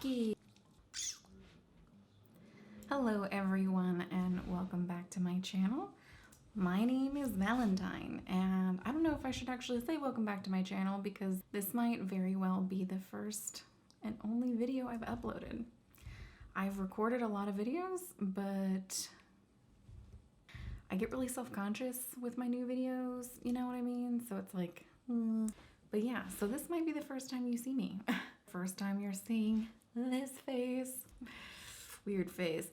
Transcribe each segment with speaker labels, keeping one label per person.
Speaker 1: Okay. Hello everyone and welcome back to my channel. My name is Valentine and I don't know if I should actually say welcome back to my channel because this might very well be the first and only video I've uploaded. I've recorded a lot of videos, but I get really self-conscious with my new videos, you know what I mean? So it's like, But yeah, so this might be the first time you see me. First time you're seeing this face. Weird face.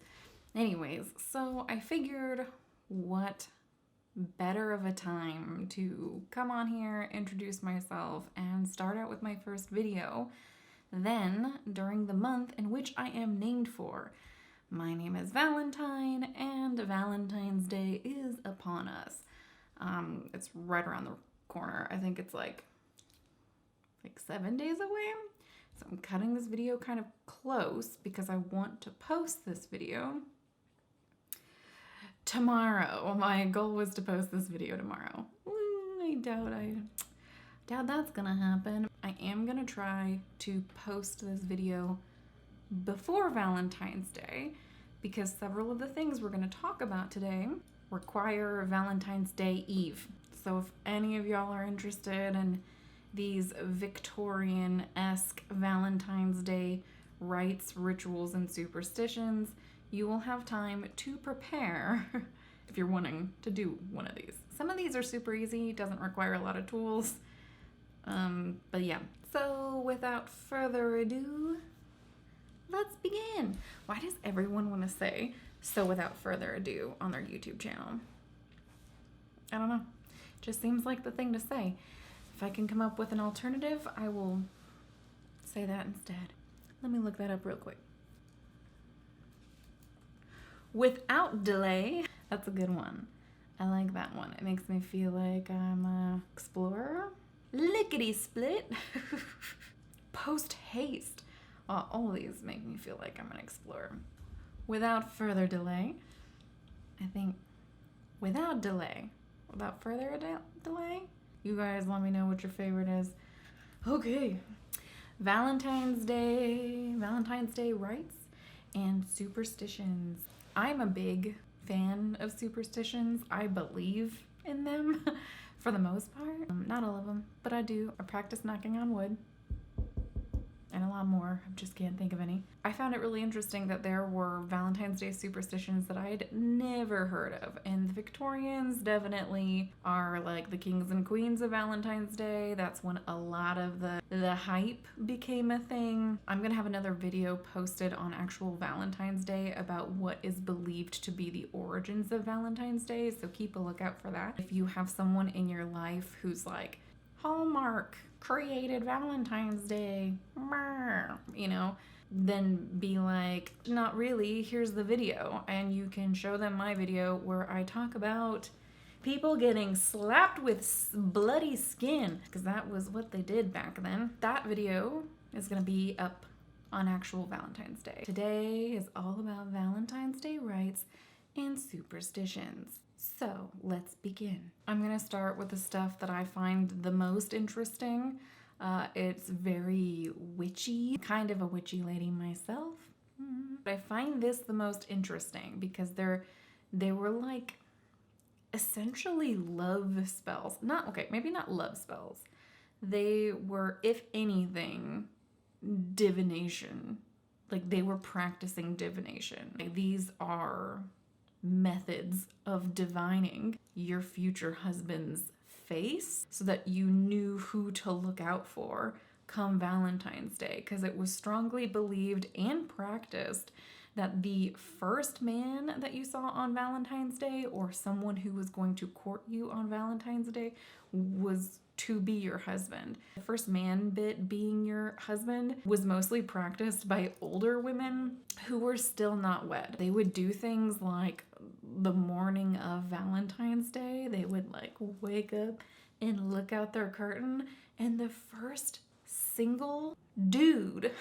Speaker 1: Anyways, so I figured what better of a time to come on here, introduce myself, and start out with my first video than during the month in which I am named for. My name is Valentine, and Valentine's Day is upon us. It's right around the corner. I think it's like 7 days away. So I'm cutting this video kind of close because I want to post this video tomorrow. My goal was to post this video tomorrow. I doubt that's gonna happen. I am gonna try to post this video before Valentine's Day because several of the things we're gonna talk about today require Valentine's Day Eve. So if any of y'all are interested in these Victorian-esque Valentine's Day rites, rituals, and superstitions, you will have time to prepare if you're wanting to do one of these. Some of these are super easy, doesn't require a lot of tools, but yeah. So without further ado, let's begin. Why does everyone want to say "so without further ado" on their YouTube channel? I don't know. Just seems like the thing to say. If I can come up with an alternative, I will say that instead. Let me look that up real quick. Without delay. That's a good one. I like that one. It makes me feel like I'm an explorer. Lickety split. Post haste. All of these make me feel like I'm an explorer. Without further delay. I think without delay. Without further delay. You guys let me know what your favorite is. Okay. Valentine's Day rites and superstitions. I'm a big fan of superstitions. I believe in them for the most part. Not all of them, but I do. I practice knocking on wood. And a lot more. I just can't think of any. I found it really interesting that there were Valentine's Day superstitions that I had never heard of. And the Victorians definitely are like the kings and queens of Valentine's Day. That's when a lot of the hype became a thing. I'm gonna have another video posted on actual Valentine's Day about what is believed to be the origins of Valentine's Day. So keep a lookout for that. If you have someone in your life who's like, Hallmark created Valentine's Day, you know, then be like, not really, here's the video. And you can show them my video where I talk about people getting slapped with bloody skin, because that was what they did back then. That video is going to be up on actual Valentine's Day. Today is all about Valentine's Day rites and superstitions. So let's begin. I'm gonna start with the stuff that I find the most interesting. It's very witchy, kind of a witchy lady myself. But I find this the most interesting because they were like essentially love spells. Maybe not love spells. They were, if anything, divination. Like they were practicing divination. Like, these are methods of divining your future husband's face so that you knew who to look out for come Valentine's Day, because it was strongly believed and practiced that the first man that you saw on Valentine's Day, or someone who was going to court you on Valentine's Day, was to be your husband. The first man bit being your husband was mostly practiced by older women who were still not wed. They would do things like the morning of Valentine's Day, they would like wake up and look out their curtain, and the first single dude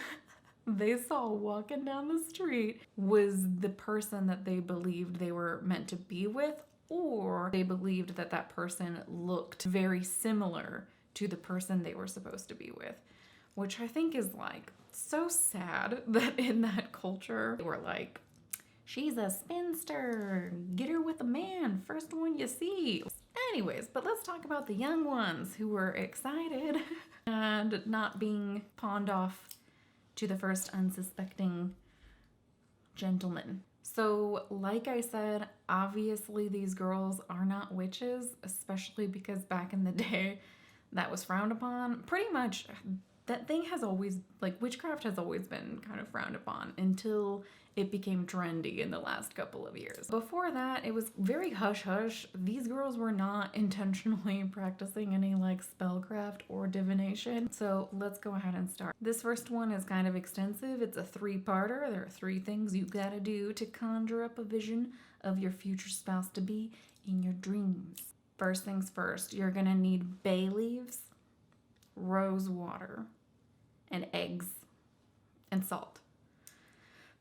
Speaker 1: they saw walking down the street was the person that they believed they were meant to be with, or they believed that that person looked very similar to the person they were supposed to be with. which I think is like so sad that in that culture, they were like, she's a spinster, get her with a man, first one you see. Anyways, but let's talk about the young ones who were excited and not being pawned off to the first unsuspecting gentleman. So, like I said, obviously these girls are not witches, especially because back in the day that was frowned upon. Pretty much that thing has always, like, witchcraft has always been kind of frowned upon until it became trendy in the last couple of years. Before that, it was very hush-hush. These girls were not intentionally practicing any, like, spellcraft or divination. So let's go ahead and start. This first one is kind of extensive. It's a 3-parter. There are 3 things you gotta do to conjure up a vision of your future spouse to be in your dreams. First things first, you're gonna need bay leaves, rose water, and eggs, and salt.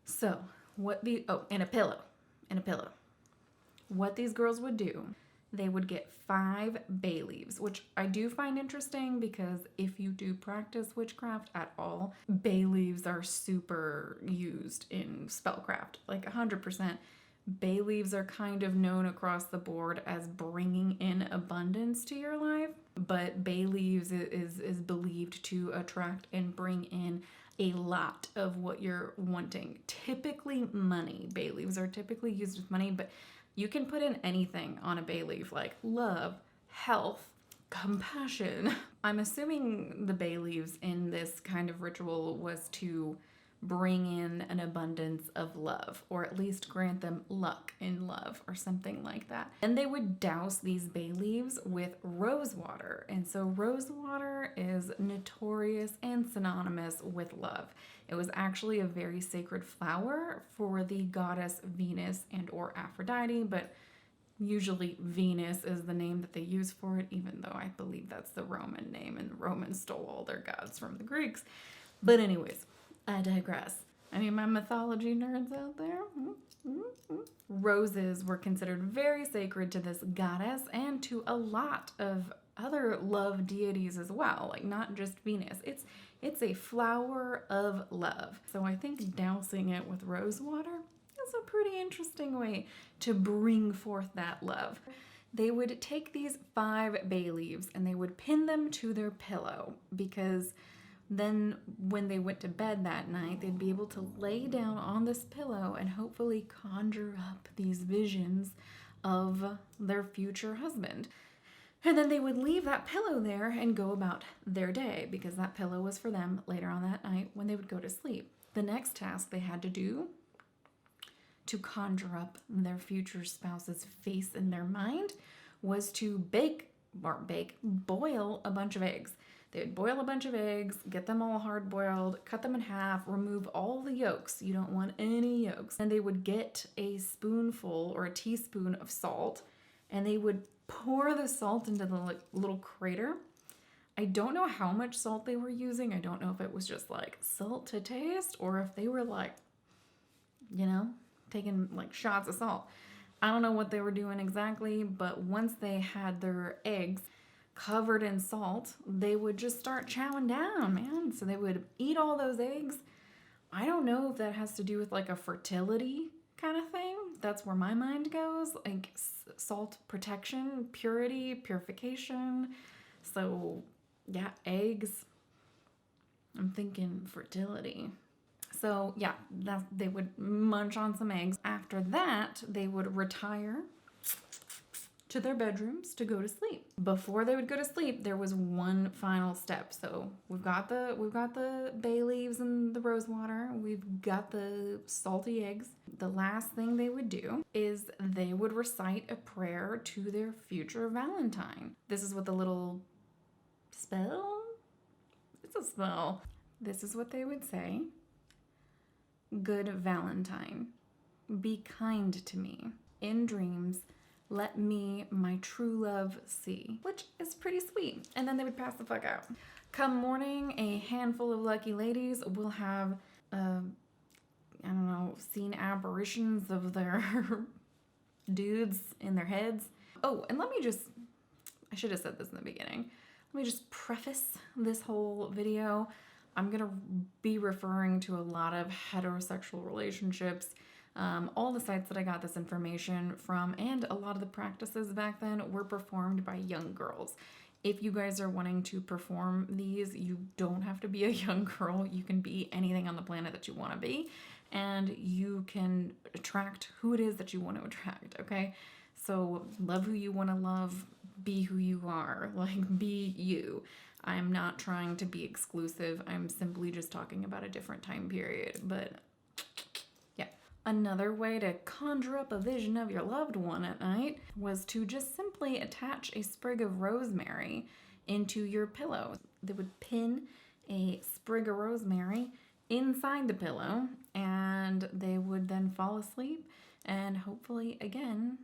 Speaker 1: So, and a pillow. What these girls would do, they would get 5 bay leaves, which I do find interesting because if you do practice witchcraft at all, bay leaves are super used in spellcraft, like 100%. Bay leaves are kind of known across the board as bringing in abundance to your life, but bay leaves is believed to attract and bring in a lot of what you're wanting. Typically money. Bay leaves are typically used with money, but you can put in anything on a bay leaf, like love, health, compassion. I'm assuming the bay leaves in this kind of ritual was to bring in an abundance of love, or at least grant them luck in love or something like that. And they would douse these bay leaves with rose water. And so rose water is notorious and synonymous with love. It was actually a very sacred flower for the goddess Venus and or Aphrodite, but usually Venus is the name that they use for it, even though I believe that's the Roman name and the Romans stole all their gods from the Greeks. But anyways, I digress. Any of my mythology nerds out there? Roses were considered very sacred to this goddess and to a lot of other love deities as well, like not just Venus. It's a flower of love. So I think dousing it with rose water is a pretty interesting way to bring forth that love. They would take these 5 bay leaves and they would pin them to their pillow, because then when they went to bed that night, they'd be able to lay down on this pillow and hopefully conjure up these visions of their future husband. And then they would leave that pillow there and go about their day, because that pillow was for them later on that night when they would go to sleep. The next task they had to do to conjure up their future spouse's face in their mind was to boil a bunch of eggs. They would boil a bunch of eggs, get them all hard boiled, cut them in half, remove all the yolks. You don't want any yolks. And they would get a spoonful or a teaspoon of salt, and they would pour the salt into the little crater. I don't know how much salt they were using. I don't know if it was just like salt to taste or if they were like, taking like shots of salt. I don't know what they were doing exactly, but once they had their eggs covered in salt, they would just start chowing down, man. So they would eat all those eggs. I don't know if that has to do with like a fertility kind of thing. That's where my mind goes, like salt protection, purity, purification. So yeah, eggs. I'm thinking fertility. So yeah, they would munch on some eggs. After that, they would retire to their bedrooms to go to sleep. Before they would go to sleep, there was one final step. So we've got the bay leaves and the rose water. We've got the salty eggs. The last thing they would do is they would recite a prayer to their future Valentine. This is what the little spell? It's a spell. This is what they would say. Good Valentine, be kind to me. In dreams, let me my true love see, which is pretty sweet. And then they would pass the fuck out. Come morning, a handful of lucky ladies will have, seen apparitions of their dudes in their heads. Oh, and I should have said this in the beginning. Let me just preface this whole video. I'm going to be referring to a lot of heterosexual relationships. All the sites that I got this information from and a lot of the practices back then were performed by young girls. If you guys are wanting to perform these, you don't have to be a young girl. You can be anything on the planet that you want to be, and you can attract who it is that you want to attract, okay? So love who you want to love, be who you are, like be you. I'm not trying to be exclusive. I'm simply just talking about a different time period, but yeah. Another way to conjure up a vision of your loved one at night was to just simply attach a sprig of rosemary into your pillow. They would pin a sprig of rosemary inside the pillow, and they would then fall asleep and hopefully, again,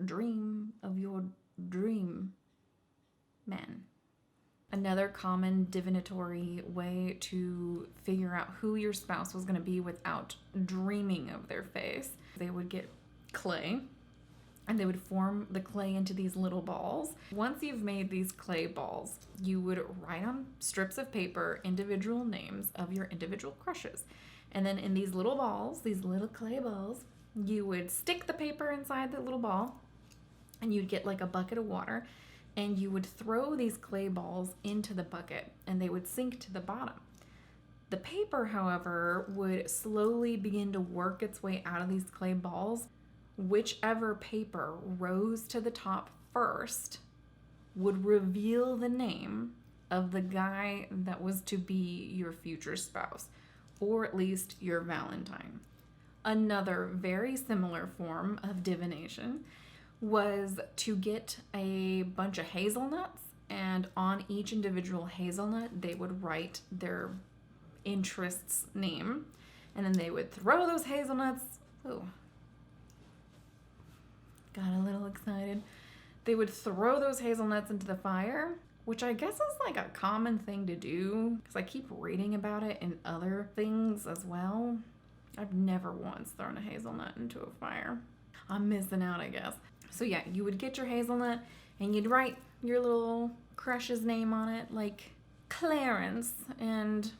Speaker 1: dream of your dream man. Another common divinatory way to figure out who your spouse was going to be without dreaming of their face, they would get clay and they would form the clay into these little balls. Once you've made these clay balls, you would write on strips of paper individual names of your individual crushes. And then in these little balls, these little clay balls, you would stick the paper inside the little ball and you'd get like a bucket of water. And you would throw these clay balls into the bucket and they would sink to the bottom. The paper, however, would slowly begin to work its way out of these clay balls. Whichever paper rose to the top first would reveal the name of the guy that was to be your future spouse, or at least your Valentine. Another very similar form of divination was to get a bunch of hazelnuts, and on each individual hazelnut they would write their interest's name, and then they would throw those hazelnuts. Oh, got a little excited. They would throw those hazelnuts into the fire, which I guess is like a common thing to do because I keep reading about it in other things as well. I've never once thrown a hazelnut into a fire. I'm missing out, I guess. So yeah, you would get your hazelnut and you'd write your little crush's name on it, like Clarence and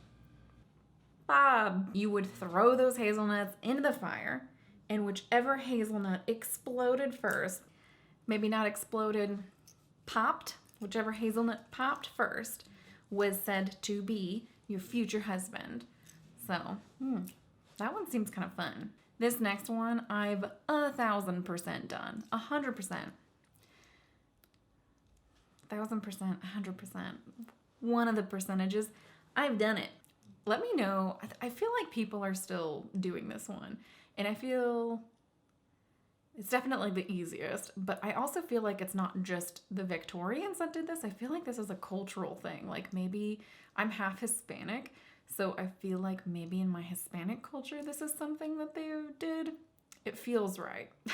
Speaker 1: Bob. You would throw those hazelnuts into the fire, and whichever hazelnut exploded first, maybe not exploded, popped, whichever hazelnut popped first was said to be your future husband. So, that one seems kind of fun. This next one, I've 1,000% done. 100%. 1,000%, 100%. One of the percentages, I've done it. Let me know. I feel like people are still doing this one. And I feel it's definitely the easiest. But I also feel like it's not just the Victorians that did this. I feel like this is a cultural thing. Like maybe I'm half Hispanic. So I feel like maybe in my Hispanic culture, this is something that they did. It feels right. It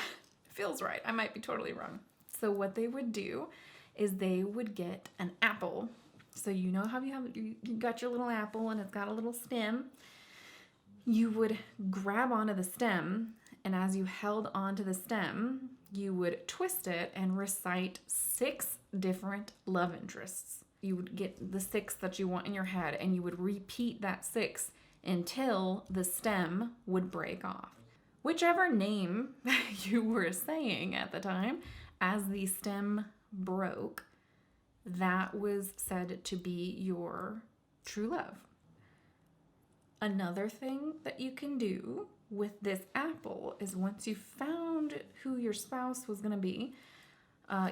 Speaker 1: feels right. I might be totally wrong. So what they would do is they would get an apple. So you know how you got your little apple and it's got a little stem. You would grab onto the stem, and as you held onto the stem, you would twist it and recite 6 different love interests. You would get the 6 that you want in your head, and you would repeat that 6 until the stem would break off. Whichever name you were saying at the time, as the stem broke, that was said to be your true love. Another thing that you can do with this apple is once you found who your spouse was going to be,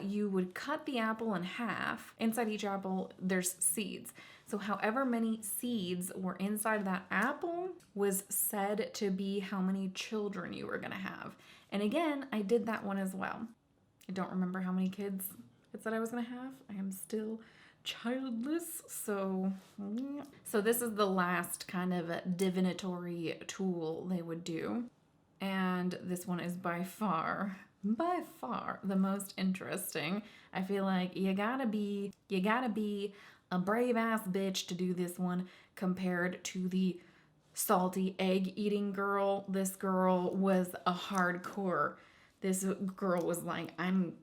Speaker 1: you would cut the apple in half. Inside each apple, there's seeds. So however many seeds were inside that apple was said to be how many children you were going to have. And again, I did that one as well. I don't remember how many kids it said I was going to have. I am still childless. So this is the last kind of divinatory tool they would do. And this one is by far the most interesting. I feel like you gotta be a brave ass bitch to do this one compared to the salty egg eating girl. This girl was a hardcore. This girl was like, I'm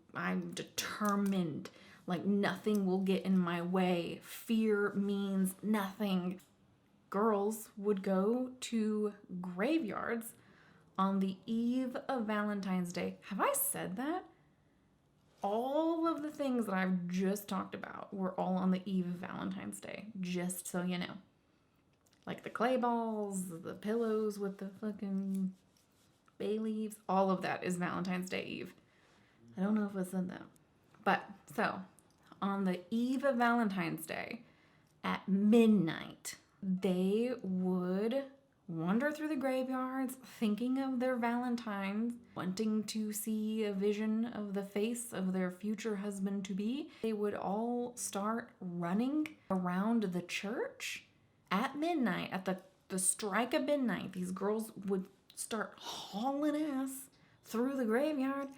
Speaker 1: determined. Like nothing will get in my way. Fear means nothing. girls would go to graveyards on the eve of Valentine's Day. Have I said that? All of the things that I've just talked about were all on the eve of Valentine's Day, just so you know. Like the clay balls, the pillows with the fucking bay leaves, all of that is Valentine's Day Eve. I don't know if I said that. But, so, on the eve of Valentine's Day, at midnight, they would wander through the graveyards, thinking of their Valentines, wanting to see a vision of the face of their future husband-to-be. They would all start running around the church at midnight, at the strike of midnight. These girls would start hauling ass through the graveyard,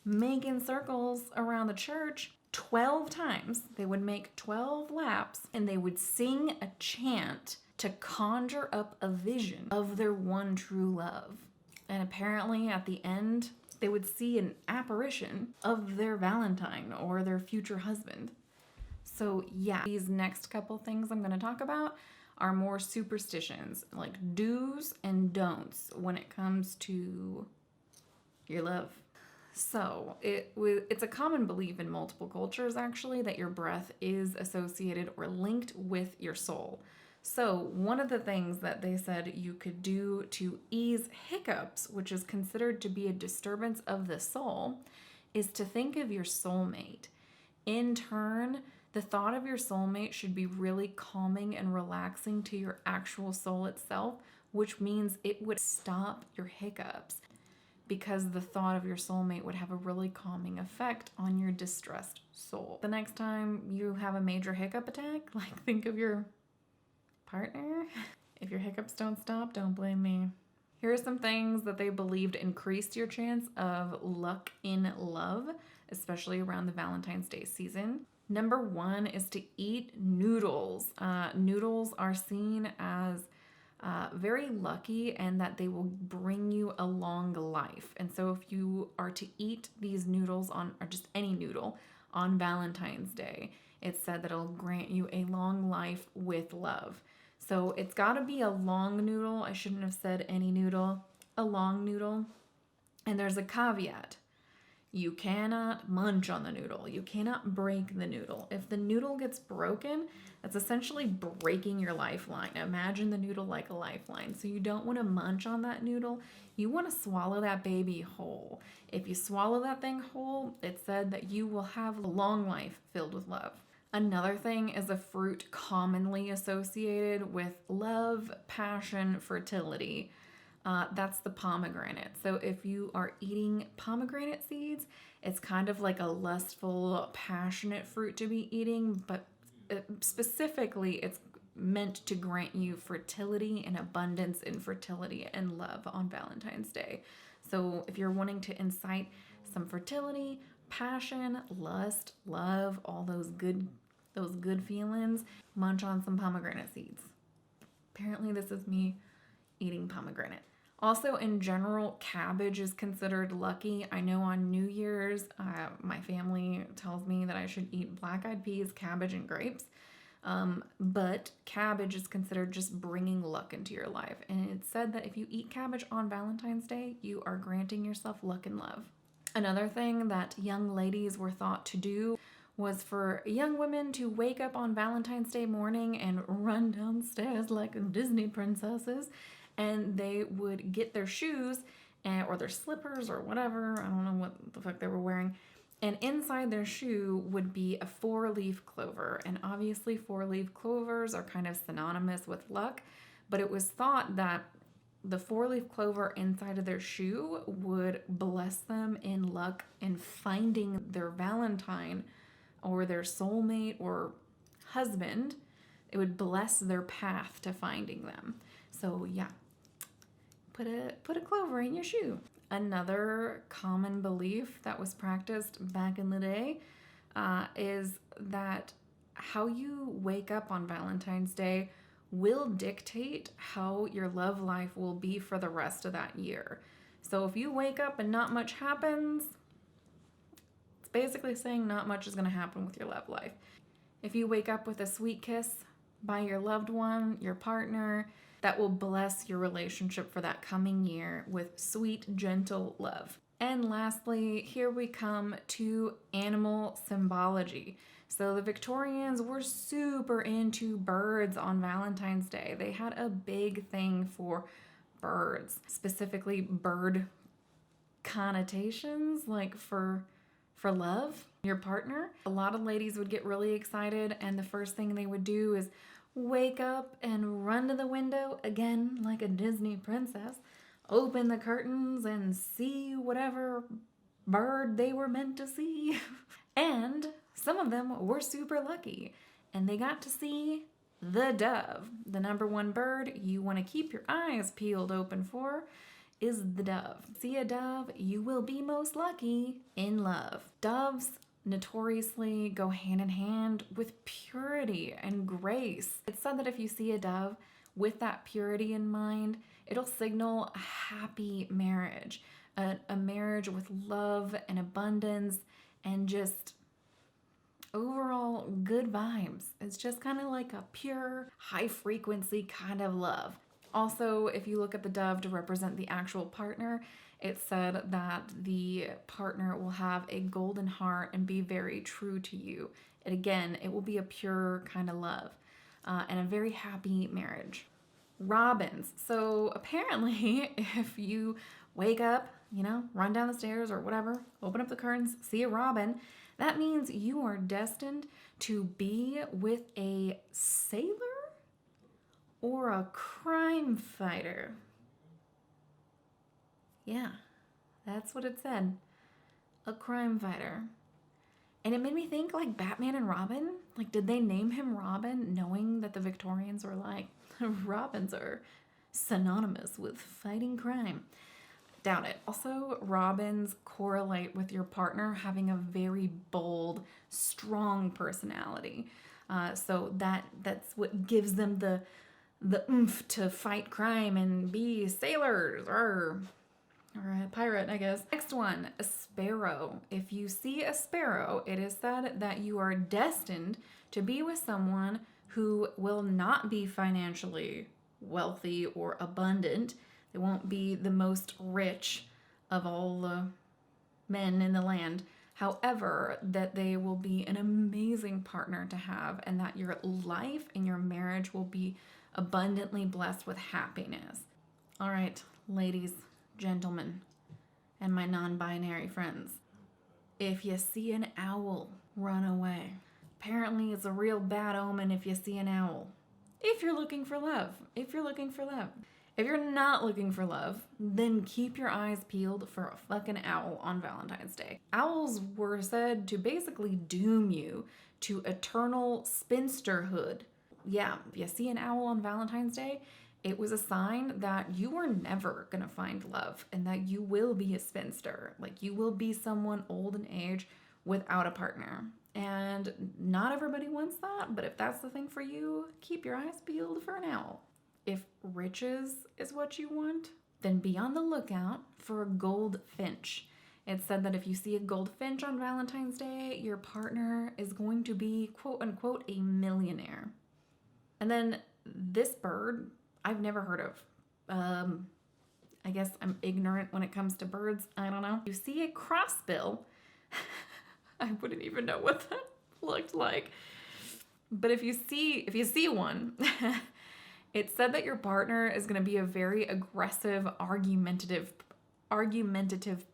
Speaker 1: making circles around the church 12 times. They would make 12 laps, and they would sing a chant to conjure up a vision of their one true love. And apparently at the end, they would see an apparition of their Valentine or their future husband. So yeah, these next couple things I'm going to talk about are more superstitions, like do's and don'ts when it comes to your love. So it's a common belief in multiple cultures, actually, that your breath is associated or linked with your soul. So one of the things that they said you could do to ease hiccups, which is considered to be a disturbance of the soul, is to think of your soulmate. In turn, the thought of your soulmate should be really calming and relaxing to your actual soul itself, which means it would stop your hiccups, because the thought of your soulmate would have a really calming effect on your distressed soul. The next time you have a major hiccup attack, like think of your partner. If your hiccups don't stop, don't blame me. Here are some things that they believed increased your chance of luck in love, especially around the Valentine's Day season. Number 1 is to eat noodles. Noodles are seen as very lucky, and that they will bring you a long life. And so if you are to eat these noodles or just any noodle on Valentine's Day, it's said that it'll grant you a long life with love. So it's got to be a long noodle. I shouldn't have said any noodle. A long noodle. And there's a caveat. You cannot munch on the noodle. You cannot break the noodle. If the noodle gets broken, that's essentially breaking your lifeline. Imagine the noodle like a lifeline. So you don't want to munch on that noodle. You want to swallow that baby whole. If you swallow that thing whole, it's said that you will have a long life filled with love. Another thing is a fruit commonly associated with love, passion, fertility. That's the pomegranate. So if you are eating pomegranate seeds, it's kind of like a lustful, passionate fruit to be eating, but specifically it's meant to grant you fertility and abundance in fertility and love on Valentine's Day. So if you're wanting to incite some fertility, passion, lust, love, all those good feelings, munch on some pomegranate seeds. Apparently this is me eating pomegranate. Also, in general, cabbage is considered lucky. I know on New Year's, my family tells me that I should eat black-eyed peas, cabbage, and grapes. But cabbage is considered just bringing luck into your life. And it's said that if you eat cabbage on Valentine's Day, you are granting yourself luck and love. Another thing that young ladies were thought to do was for young women to wake up on Valentine's Day morning and run downstairs like Disney princesses, and they would get their shoes or their slippers or whatever, I don't know what the fuck they were wearing, and inside their shoe would be a 4-leaf clover. And obviously 4-leaf clovers are kind of synonymous with luck, but it was thought that the 4-leaf clover inside of their shoe would bless them in luck in finding their Valentine or their soulmate or husband. It would bless their path to finding them. So yeah, put a clover in your shoe. Another common belief that was practiced back in the day is that how you wake up on Valentine's Day will dictate how your love life will be for the rest of that year. So if you wake up and not much happens, it's basically saying not much is going to happen with your love life. If you wake up with a sweet kiss by your loved one, your partner, that will bless your relationship for that coming year with sweet, gentle love. And lastly, here we come to animal symbology. So the Victorians were super into birds on Valentine's Day. They had a big thing for birds, specifically bird connotations, like for love, your partner. A lot of ladies would get really excited, and the first thing they would do is wake up and run to the window, again like a Disney princess, open the curtains and see whatever bird they were meant to see. And some of them were super lucky, and they got to see the dove. The number one bird you want to keep your eyes peeled open for is the dove. See a dove, you will be most lucky in love. Doves notoriously go hand in hand with purity and grace. It's said that if you see a dove with that purity in mind, it'll signal a happy marriage, a marriage with love and abundance and just overall good vibes. It's just kind of like a pure, high frequency kind of love. Also, if you look at the dove to represent the actual partner, it's said that the partner will have a golden heart and be very true to you. And again, it will be a pure kind of love and a very happy marriage. Robins. So apparently, if you wake up, run down the stairs or whatever, open up the curtains, see a robin, that means you are destined to be with a sailor or a crime fighter. Yeah, that's what it said. A crime fighter. And it made me think like Batman and Robin. Like, did they name him Robin knowing that the Victorians were like, Robins are synonymous with fighting crime? Doubt it. Also, robins correlate with your partner having a very bold, strong personality. So that's what gives them the oomph to fight crime and be sailors or a pirate, I guess. Next one, a sparrow. If you see a sparrow, it is said that you are destined to be with someone who will not be financially wealthy or abundant. They won't be the most rich of all the men in the land. However, that they will be an amazing partner to have, and that your life and your marriage will be abundantly blessed with happiness. All right, ladies, gentlemen, and my non-binary friends. If you see an owl, run away. Apparently, it's a real bad omen if you see an owl. If you're looking for love. If you're not looking for love, then keep your eyes peeled for a fucking owl on Valentine's Day. Owls were said to basically doom you to eternal spinsterhood. Yeah, if you see an owl on Valentine's Day, it was a sign that you were never gonna find love and that you will be a spinster. Like, you will be someone old in age without a partner. And not everybody wants that, but if that's the thing for you, keep your eyes peeled for an owl. If riches is what you want, then be on the lookout for a goldfinch. It's said that if you see a goldfinch on Valentine's Day, your partner is going to be, quote unquote, a millionaire. And then this bird, I've never heard of. I guess I'm ignorant when it comes to birds. I don't know. You see a crossbill. I wouldn't even know what that looked like. But if you see one, it's said that your partner is going to be a very aggressive, argumentative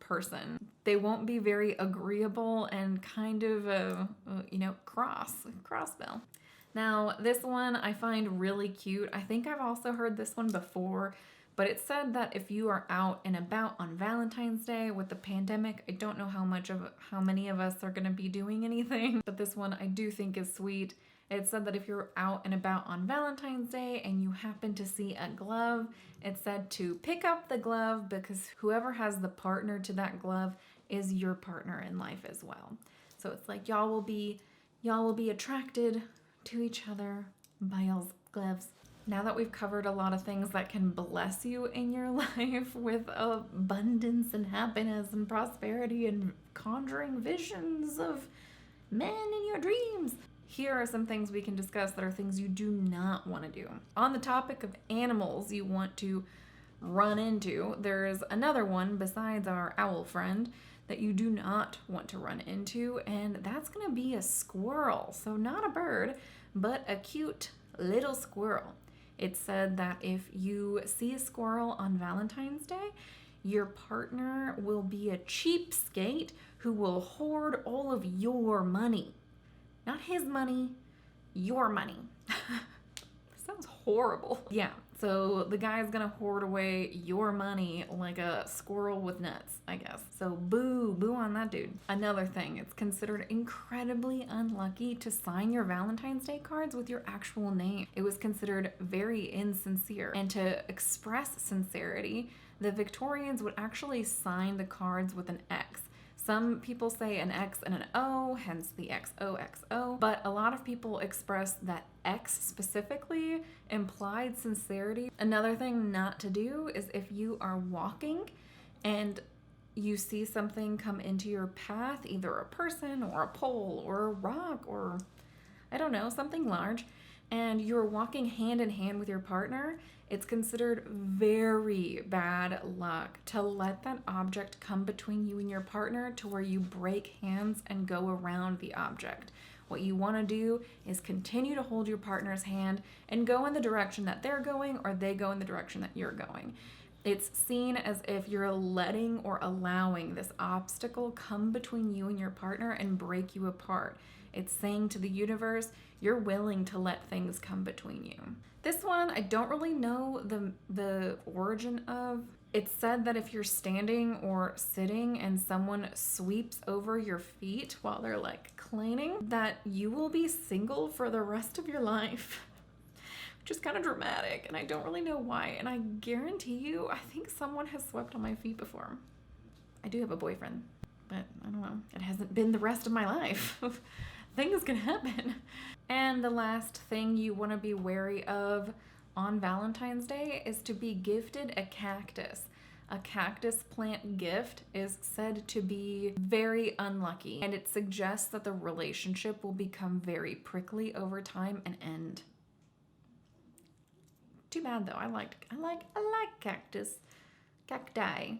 Speaker 1: person. They won't be very agreeable and kind of crossbill. Now, this one I find really cute. I think I've also heard this one before, but it said that if you are out and about on Valentine's Day with the pandemic, I don't know how many of us are going to be doing anything, but this one I do think is sweet. It said that if you're out and about on Valentine's Day and you happen to see a glove, it's said to pick up the glove because whoever has the partner to that glove is your partner in life as well. So it's like y'all will be attracted to each other by y'all's gloves. Now that we've covered a lot of things that can bless you in your life with abundance and happiness and prosperity and conjuring visions of men in your dreams, Here are some things we can discuss that are things you do not want to do. On the topic of animals you want to run into, there's another one besides our owl friend that you do not want to run into, and that's going to be a squirrel. So not a bird, but a cute little squirrel. It's said that if you see a squirrel on Valentine's Day, your partner will be a cheapskate who will hoard all of your money. Not his money, your money. Sounds horrible. Yeah, so the guy's gonna hoard away your money like a squirrel with nuts, I guess. So boo on that dude. Another thing, it's considered incredibly unlucky to sign your Valentine's Day cards with your actual name. It was considered very insincere. And to express sincerity, the Victorians would actually sign the cards with an X. Some people say an X and an O, hence the XOXO, but a lot of people express that X specifically implied sincerity. Another thing not to do is if you are walking and you see something come into your path, either a person or a pole or a rock or, I don't know, something large, and you're walking hand in hand with your partner, it's considered very bad luck to let that object come between you and your partner to where you break hands and go around the object. What you want to do is continue to hold your partner's hand and go in the direction that they're going, or they go in the direction that you're going. It's seen as if you're letting or allowing this obstacle come between you and your partner and break you apart. It's saying to the universe, you're willing to let things come between you. This one, I don't really know the origin of. It's said that if you're standing or sitting and someone sweeps over your feet while they're like cleaning, that you will be single for the rest of your life. Which is kind of dramatic, and I don't really know why. And I guarantee you, I think someone has swept on my feet before. I do have a boyfriend, but I don't know. It hasn't been the rest of my life. Things can happen. And the last thing you want to be wary of on Valentine's Day is to be gifted a cactus. A cactus plant gift is said to be very unlucky, and it suggests that the relationship will become very prickly over time and end. Too bad though. I like cactus, cacti.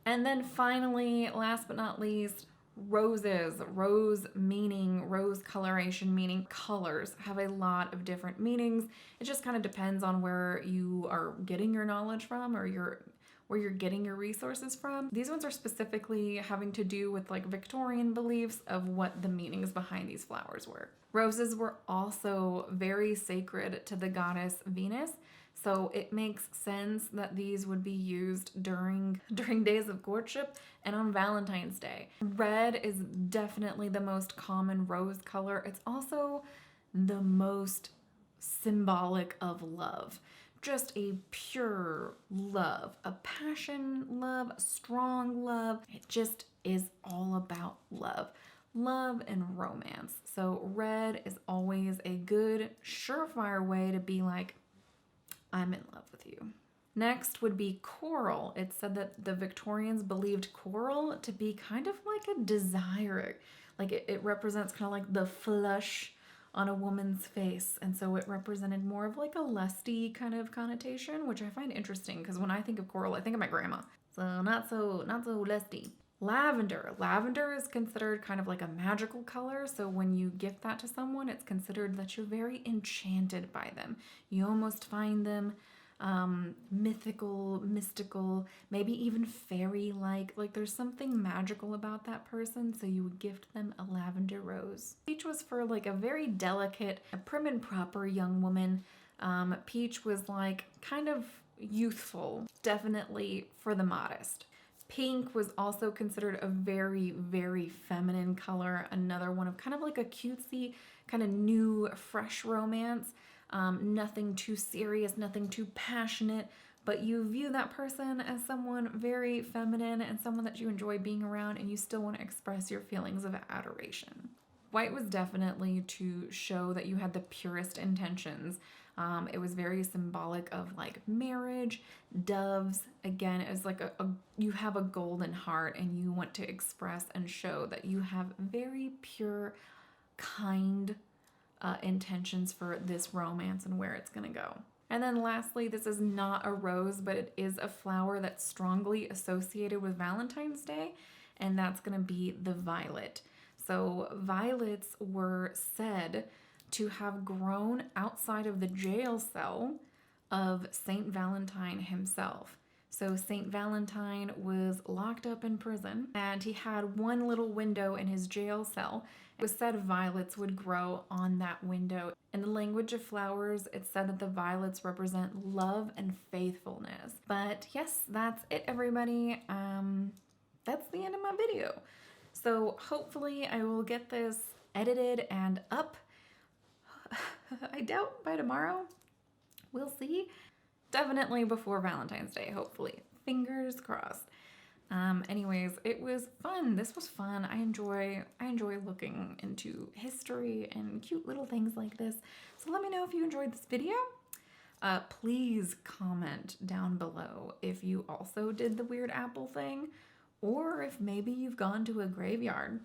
Speaker 1: And then finally, last but not least, roses. Rose meaning, rose coloration meaning colors have a lot of different meanings. It just kind of depends on where you are getting your knowledge from, or where you're getting your resources from. These ones are specifically having to do with like Victorian beliefs of what the meanings behind these flowers were. Roses were also very sacred to the goddess Venus, so it makes sense that these would be used during days of courtship and on Valentine's Day. Red is definitely the most common rose color. It's also the most symbolic of love. Just a pure love, a passion love, a strong love. It just is all about love. Love and romance. So red is always a good, surefire way to be like, I'm in love with you. Next would be coral. It's said that the Victorians believed coral to be kind of like a desire. Like it represents kind of like the flush on a woman's face. And so it represented more of like a lusty kind of connotation, which I find interesting because when I think of coral, I think of my grandma. So not so lusty. Lavender. Lavender is considered kind of like a magical color. So when you gift that to someone, it's considered that you're very enchanted by them. You almost find them mythical, mystical, maybe even fairy-like. Like there's something magical about that person, so you would gift them a lavender rose. Peach was for like a very delicate, a prim and proper young woman. Peach was like kind of youthful, definitely for the modest. Pink was also considered a very, very feminine color. Another one of kind of like a cutesy, kind of new, fresh romance. Nothing too serious, nothing too passionate, but you view that person as someone very feminine and someone that you enjoy being around, and you still want to express your feelings of adoration. White was definitely to show that you had the purest intentions. It was very symbolic of like marriage, doves. Again, it was like you have a golden heart and you want to express and show that you have very pure, kind intentions for this romance and where it's gonna go. And then lastly, this is not a rose, but it is a flower that's strongly associated with Valentine's Day, and that's gonna be the violet. So violets were said to have grown outside of the jail cell of Saint Valentine himself. So Saint Valentine was locked up in prison, and he had one little window in his jail cell. It was said violets would grow on that window. In the language of flowers, it's said that the violets represent love and faithfulness. But yes, that's it, everybody. That's the end of my video. So hopefully I will get this edited and up. I doubt by tomorrow. We'll see. Definitely before Valentine's Day, hopefully. Fingers crossed. Anyways, it was fun. This was fun. I enjoy looking into history and cute little things like this. So let me know if you enjoyed this video. Please comment down below if you also did the weird apple thing, or if maybe you've gone to a graveyard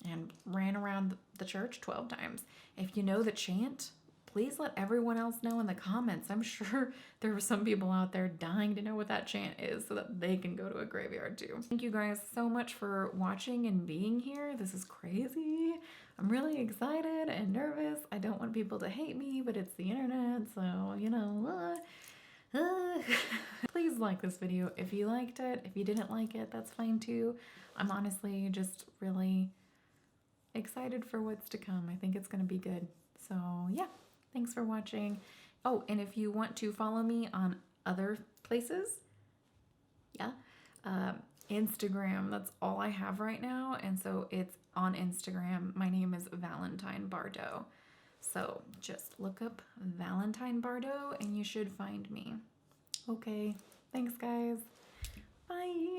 Speaker 1: and ran around the church 12 times. If you know the chant, please let everyone else know in the comments. I'm sure there are some people out there dying to know what that chant is so that they can go to a graveyard too. Thank you guys so much for watching and being here. This is crazy. I'm really excited and nervous. I don't want people to hate me, but it's the internet, so you know. Please like this video if you liked it. If you didn't like it, that's fine too. I'm honestly just really excited for what's to come. I think it's gonna be good. So yeah. Thanks for watching. Oh, and if you want to follow me on other places, Instagram, that's all I have right now. And so it's on Instagram. My name is ValentineBardot. So just look up ValentineBardot and you should find me. Okay, thanks guys. Bye.